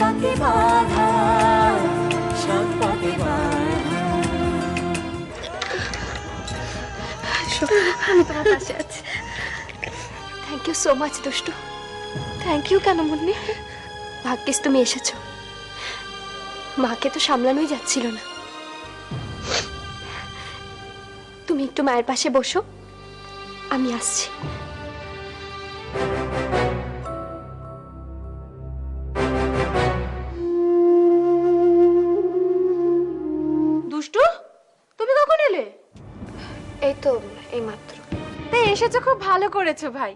পাকে বাঁধা, সাত পাকে আমি তোমার পাশে আছি। থ্যাংক ইউ সো মাচ দুষ্টু। থ্যাংক ইউ কেন মুন্নি, ভাগ্যিস তুমি এসেছো। মাকে তো সামলানোই যাচ্ছিল না। তুমি একটু মায়ের পাশে বসো, আমি আসছি। দুষ্টু, তুমি কখন এলে? এই তো এই মাত্র। তাই এসেছো, খুব ভালো করেছো ভাই।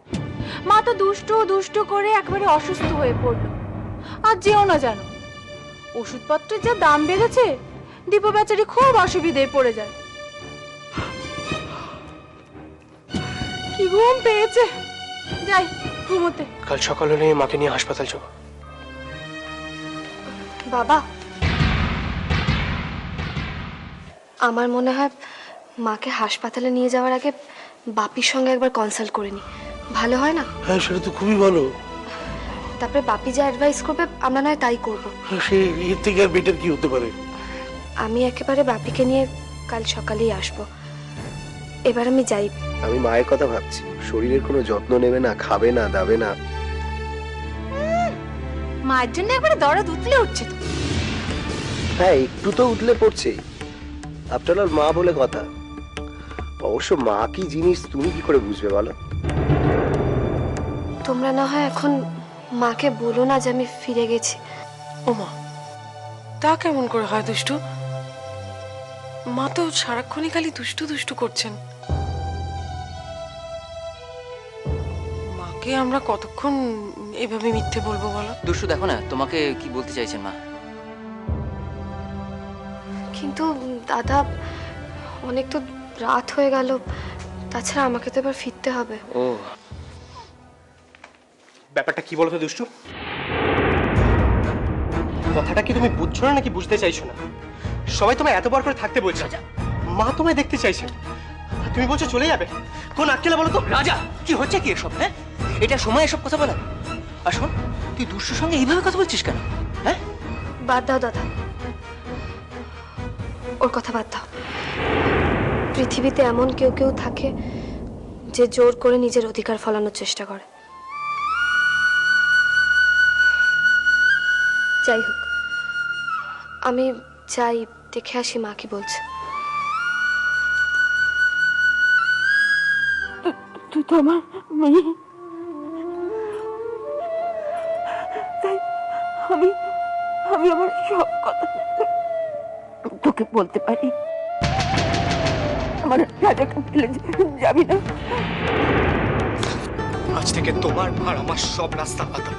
মা তো দুষ্টু দুষ্টু করে একবারে অসুস্থ হয়ে পড়লো। আর যেও না জানো, ওষুধপত্রের যা দাম বেড়েছে, দীপু বেচারি খুব অসুবিধায় পড়ে যায়। কি ঘুম পেয়েছে, যাই ঘুমোতে। কাল সকাল হলে মাকে নিয়ে হাসপাতাল যাবো। বাবা, আমার মনে হয় মাকে হাসপাতালে নিয়ে যাওয়ার আগে বাপির সঙ্গে একবার কনসাল্ট করে নি, ভালো হয় না? হ্যাঁ, সেটা তো খুবই ভালো। তারপরে বাপি যা অ্যাডভাইস করবে আমরা নয় তাই করব। সে এর থেকে আর বেটার কি হতে পারে? আমি একেবারে বাপিকে নিয়ে কাল সকালেই আসব। এবার আমি যাই। আমি মায়ের কথা ভাবছি, শরীরের কোনো যত্ন নেবে না, খাবে না, দাবে না। মায়ের জন্য একবারে দরদ উতলে উঠছে তো। হ্যাঁ, একটু তো উঠলে পড়ছে। আফটার অল মা বলে কথা। অবশ্য মা কি জিনিস তুমি কি করে বুঝবে বলো? তোমরা না হয় এখন মাকে বলো না যে আমি ফিরে গেছি। ও মা, তা কেমন করে হয় দুষ্টু? মা তো সারাক্ষণই খালি দুষ্টু দুষ্টু করছেন। মাকে আমরা কতক্ষণ এভাবে মিথ্যে বলবো বলো? দুষ্টু, দেখো না তোমাকে কি বলতে চাইছেন মা। কিন্তু দাদা, অনেক তো রাত হয়ে গেল, তাছাড়া আমাকে তো এবার ফিরতে হবে। ও, ব্যাপারটা কি বলতো দুষ্টু? কথাটা কি তুমি বুঝছো না নাকি বুঝতে চাইছো না? সবাই তোমায় এতবার করে থাকতে বলছে, মা তোমায় দেখতে চাইছে, আর তুমি বলছো চলে যাবে। কোন আটকেলা বলো তো? রাজা, কি হচ্ছে কি এসব? হ্যাঁ, এটা সময় এসব কথা বলা? আর শোন, তুই দুষ্টুর সঙ্গে এইভাবে কথা বলছিস কেন? হ্যাঁ, বাদ দাও দাদা, ওর কথা বাদ দাও। পৃথিবীতে এমন কেউ কেউ থাকে যে জোর করে নিজের অধিকার ফলানোর চেষ্টা করে। যাই হোক, আমি যাই, দেখে আসি মা কি বলছে। তুই তো আমার মেয়ে, তাই আমি আমি আমার সব কথা তোকে বলতে পারি। আমার রাজাকে ফেলে যাবি না। আজ থেকে তোমার আর আমার সব রাস্তা পাতা।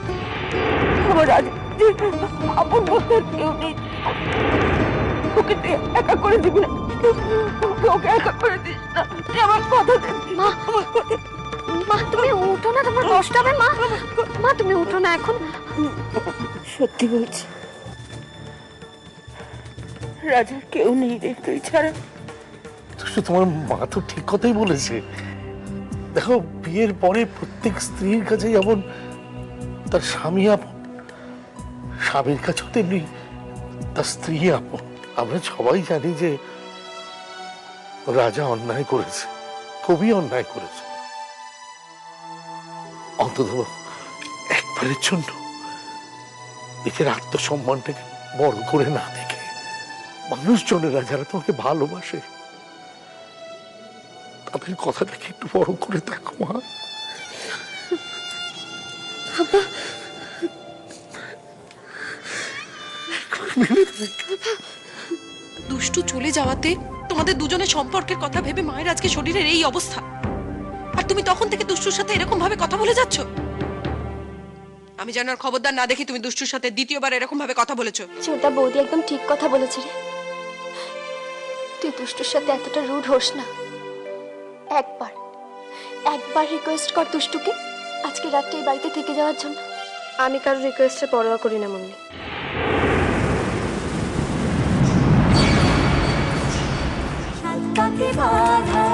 আমার রাজা আপন বলতে কেউ নেই। ওকে তুই একা করে দিবি না, ওকে একা করে দিস না। তুই আমার কথা দে। মা, মা তুমি উঠো না, তোমার কষ্ট হবে। মা, মা তুমি উঠো না এখন। সত্যি বলছি, রাজার কেউ নেই রে তুই ছাড়া। তোমার মা তো ঠিক কথাই বলেছে। দেখো, বিয়ের পরে প্রত্যেক স্ত্রীর কাছে যেমন তার স্বামী আপন, স্বামীর কাছেও তেমনি তার স্ত্রী আপন। আমরা সবাই জানি যে রাজা অন্যায় করেছে, খুবই অন্যায় করেছে। অন্তত একবারের জন্য নিজের আত্মসম্মানটাকে বড় করে না দেখে, মানুষজনেরা যারা তোমাকে ভালোবাসে তাদের কথাটাকে একটু বড় করে দেখো মা। দুষ্টু চলে যাওয়াতে তোমাদের দুজনের সম্পর্কের কথা ভেবে মায়ের আজকে শরীরের এই অবস্থা, আর তুমি তখন থেকে দুষ্টুর সাথে এরকম ভাবে কথা বলে যাচ্ছ। আমি যেন আর খবরদার না দেখি তুমি দুষ্টুর সাথে দ্বিতীয়বার এরকম ভাবে কথা বলেছো। চিন্তা বৌদি একদম ঠিক কথা বলেছে রে। তুই দুষ্টুর সাথে এতটা রুড হোস না। একবার একবার রিকোয়েস্ট কর দুষ্টুকে আজকে রাতটা এই বাড়িতে থেকে যাওয়ার জন্য। আমি কারো রিকোয়েস্টের পরোয়া করি না মুন্নি। পাকে বাঁধা।